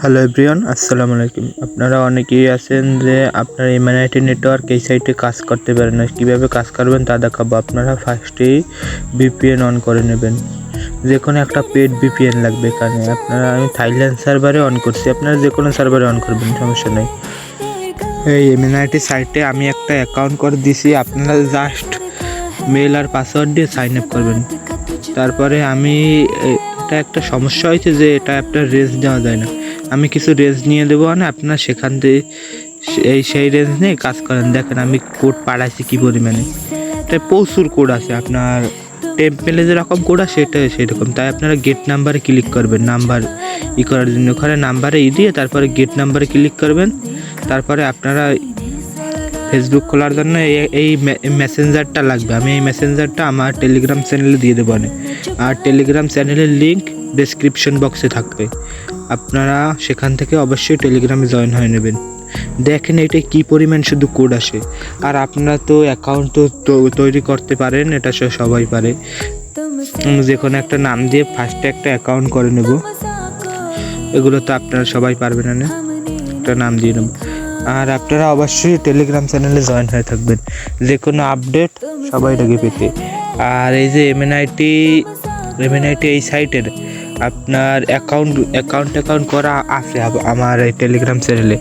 Hello everyone, আসসালামু আলাইকুম। আপনারা অনেকেই আছেন যে আপনার এমএনআইটি নেটওয়ার্ক এই সাইটে কাজ করতে পারেন না। কীভাবে কাজ করবেন তা দেখাবো। আপনারা ফার্স্টেই ভিপিএন অন করে নেবেন। যে কোনো একটা পেড ভিপিএন লাগবে এখানে। আমি থাইল্যান্ড সার্ভারে অন করছি, আপনারা যে কোনো সার্ভারে অন করবেন, সমস্যা নেই। এই এমএনআইটি সাইটে আমি একটা অ্যাকাউন্ট করে দিছি, আপনারা জাস্ট মেল আর পাসওয়ার্ড দিয়ে সাইন আপ করবেন। তারপরে এটা একটা সমস্যা হয়েছে যে এটা আপনার রেঞ্জ দেওয়া যায় না। আমি কিছু রেঞ্জ নিয়ে দেবো, না আপনার সেখান থেকে সেই রেঞ্জ নিয়ে কাজ করেন। দেখেন আমি কোড পাঠাইছি কী পরিমাণে, এটা প্রচুর কোড আছে। আপনার টেম্পেলে যেরকম কোড আছে সেরকম। তাই আপনারা গেট নাম্বারে ক্লিক করবেন, নাম্বার করার জন্য। ওখানে নাম্বারে দিয়ে তারপরে গেট নাম্বারে ক্লিক করবেন। তারপরে আপনারা ফেসবুক খোলার জন্য এই মেসেঞ্জারটা লাগবে। আমি এই মেসেঞ্জারটা আমার টেলিগ্রাম চ্যানেলে দিয়ে দেবো। আর টেলিগ্রাম চ্যানেলের লিঙ্ক ডেসক্রিপশন বক্সে থাকবে, আপনারা সেখান থেকে অবশ্যই টেলিগ্রামে জয়েন হয়ে নেবেন। দেখেন এটা কী পরিমাণ শুধু কোড আসে। আর আপনারা তো অ্যাকাউন্ট তো তৈরি করতে পারেন, এটা সবাই পারে। যে কোনো একটা নাম দিয়ে ফার্স্টে একটা অ্যাকাউন্ট করে নেব। এগুলো তো আপনারা সবাই পারবেন না, একটা নাম দিয়ে নেব। আর আপনারা অবশ্যই টেলিগ্রাম চ্যানেলে জয়েন হয়ে থাকবেন যে কোনো আপডেট সবাই আগে পেতে। আর এই যে এমএনআইটি এই সাইটের আপনার অ্যাকাউন্ট করা আছে আমার এই টেলিগ্রাম চ্যানেলে।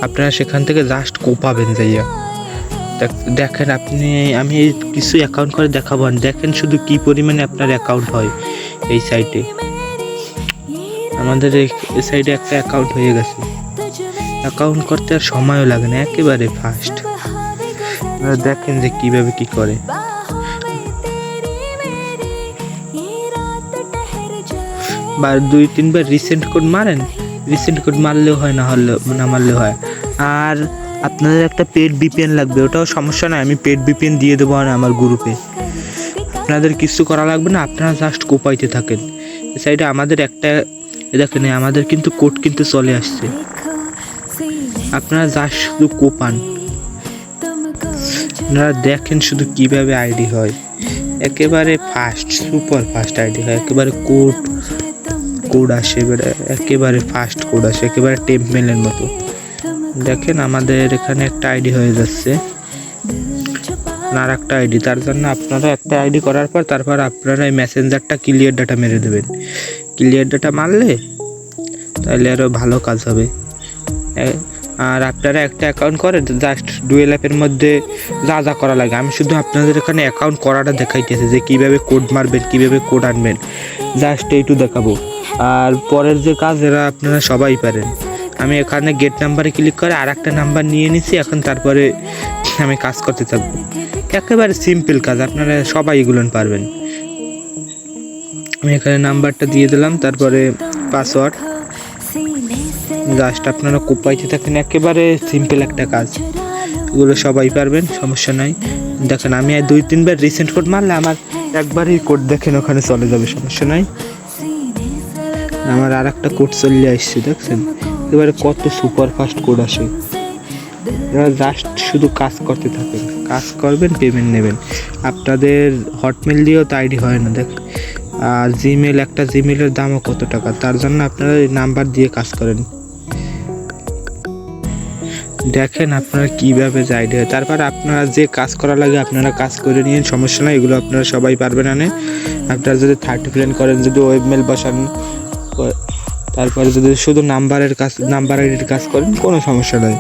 আপনারা সেখান থেকে জাস্ট কোপাবেন যাইয়া। দেখেন আমি কিছু অ্যাকাউন্ট করে দেখাবো। দেখেন শুধু কী পরিমাণে আপনার অ্যাকাউন্ট হয় এই সাইটে। আমাদের এই সাইডে একটা অ্যাকাউন্ট হয়ে গেছে। অ্যাকাউন্ট করতে আর সময়ও লাগে না, একেবারে ফাস্ট। দেখেন যে কিভাবে কি করে। বা 2-3 বার রিসেন্ট কোড মারেন, রিসেন্ট কোড মারলেও হয়, না মারলেও হয়। আর আপনাদের একটা পেড ভিপিএন লাগবে, ওটাও সমস্যা নয়, আমি পেড ভিপিএন দিয়ে দেবো আমার গ্রুপে। আপনাদের কিছু করা লাগবে না, আপনারা জাস্ট কোপাইতে থাকেন। এই সাইডে আমাদের একটা দেখেন, আমাদের কিন্তু কোড কিন্তু চলে আসছে। আপনারা জাস্ট শুধু কোপান, আপনারা দেখেন শুধু কিভাবে আইডি হয়। একেবারে ফাস্ট, সুপার ফাস্ট আইডি হয়। একেবারে কোড আসে, একেবারে ফাস্ট কোড আসে, একেবারে টেম্পলের মতো। দেখেন আমাদের এখানে একটা আইডি হয়ে যাচ্ছে, আর একটা আইডি। তার জন্য আপনারা একটা আইডি করার পর তারপর আপনারা এই মেসেঞ্জারটা ক্লিয়ার ডাটা মেরে দেবেন। ক্লিয়ার ডাটা মারলে তাহলে আরও ভালো কাজ হবে। আর আপনারা একটা অ্যাকাউন্ট করেন, জাস্ট ডুয়েল অ্যাপের মধ্যে যা করা লাগে আমি শুধু আপনাদের এখানে অ্যাকাউন্ট করাটা দেখাইতেছি, যে কীভাবে কোড মারবেন, কীভাবে কোড আনবেন, জাস্ট এইটু দেখাবো। আর পরের যে কাজ এরা আপনারা সবাই পারেন। আমি এখানে গেট নাম্বারে ক্লিক করে আর একটা নাম্বার নিয়ে নিছি, এখন তারপরে আমি কাজ করতে থাকবো। একেবারে সিম্পল কাজ, আপনারা সবাই এগুলো পারবেন। আমি এখানে নাম্বারটা দিয়ে দিলাম, তারপরে পাসওয়ার্ড। জাস্ট আপনারা কোপাইতে থাকেন, একেবারে সিম্পল একটা কাজ। এগুলো সবাই পারবেন, সমস্যা নাই। দেখেন আমি 2-3 বার রিসেন্ট কোড মারলে আমার একবারই কোড দেখেন ওখানে চলে যাবে, সমস্যা নাই। আমার আর একটা কোড চলে আসছে, দেখছেন এবারে কত সুপার ফাস্ট কোড আসে। এরা জাস্ট শুধু কাজ করতে থাকেন, কাজ করবেন, পেমেন্ট নেবেন। আপনাদের হটমেল দিয়েও তো আইডি হয় না, দেখ। আর একটা জিমেলের দামও কত টাকা, তার জন্য আপনারা এই নাম্বার দিয়ে কাজ করেন। দেখেন আপনারা কীভাবে আইডি হয়। তারপর আপনারা যে কাজ করা লাগে আপনারা কাজ করে নিন, সমস্যা নয়। এগুলো আপনারা সবাই পারবেন না। আপনারা যদি 30 প্ল্যান করেন, যদি ওয়েবমেল বসান, তারপরে যদি শুধু নাম্বার আইডির কাজ করেন, কোনো সমস্যা নয়।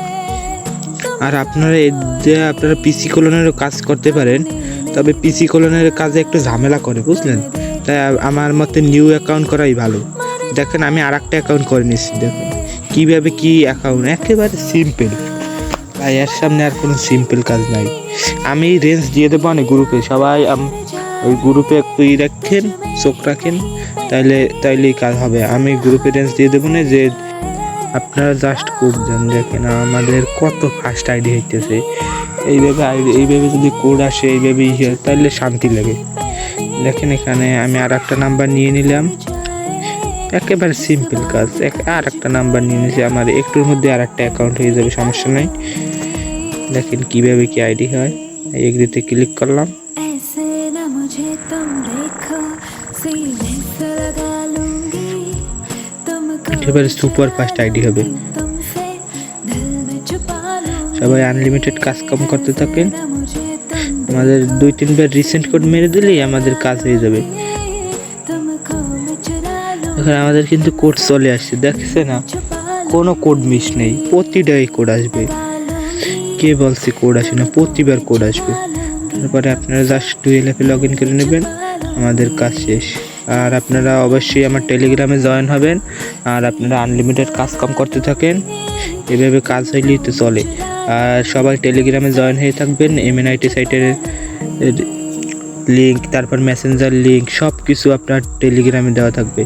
আর আপনারা আপনারা পিসি কলনেরও কাজ করতে পারেন, তবে পিসি কলনের কাজে একটু ঝামেলা করে, বুঝলেন। তাই আমার মতে নিউ অ্যাকাউন্ট করাই ভালো। দেখেন আমি আর একটা অ্যাকাউন্ট করে নিচ্ছি, দেখুন কীভাবে কি অ্যাকাউন্ট, একেবারে সিম্পল। তাই এর সামনে আর কোনো সিম্পল কাজ নাই। আমি রেঞ্জ দিয়ে দেবো গ্রুপে, সবাই ওই গ্রুপে একটু রাখেন, চোখ রাখেন, তাইলেই কাজ হবে। আমি গ্রুপে রেঞ্জ দিয়ে দেবো না, যে আপনারা জাস্ট কোড দেন। দেখেন আমাদের কত ফাস্ট আইডি হইতেছে। এইভাবে যদি কোড আসে, এইভাবে তাহলে শান্তি লাগে। দেখেন এখানে আমি আর একটা নাম্বার নিয়ে নিলাম, একেবারে সিম্পল কাজ। আর একটা নাম্বার নিয়ে নিয়েছি, আমার একটুর মধ্যে আর একটা অ্যাকাউন্ট হয়ে যাবে, সমস্যা নেই। দেখেন কীভাবে কি আইডি হয়। এগ্রিতে ক্লিক করলাম, একেবারে সুপার ফাস্ট আইডি হবে। সবাই আনলিমিটেড কাজ কাম করতে থাকেন। আমাদের 2-3 বার রিসেন্ট কোড মেরে দিলেই আমাদের কাজ হয়ে যাবে। এখন আমাদের কিন্তু কোড চলে আসছে, দেখছে না, কোনো কোড মিস নেই, প্রতিটাই কোড আসবে। কে বলছে কোড আসে না? প্রতিবার কোড আসবে। তারপরে আপনারা জাস্ট ডুয়েল অ্যাপে লগ ইন করে নেবেন, আমাদের কাজ শেষ। আর আপনারা অবশ্যই আমার টেলিগ্রামে জয়েন হবেন। আর আপনারা আনলিমিটেড কাজ কাম করতে থাকেন, এভাবে কাজ হইলেই তো চলে। আর সবাই টেলিগ্রামে জয়েন হয়ে থাকবেন। এমএনআইটি সাইটের লিঙ্ক, তারপর মেসেঞ্জার লিঙ্ক, সব কিছু আপনার টেলিগ্রামে দেওয়া থাকবে।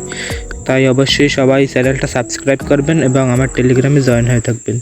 তাই অবশ্যই সবাই চ্যানেলটা সাবস্ক্রাইব করবেন এবং আমার টেলিগ্রামে জয়েন হয়ে থাকবেন।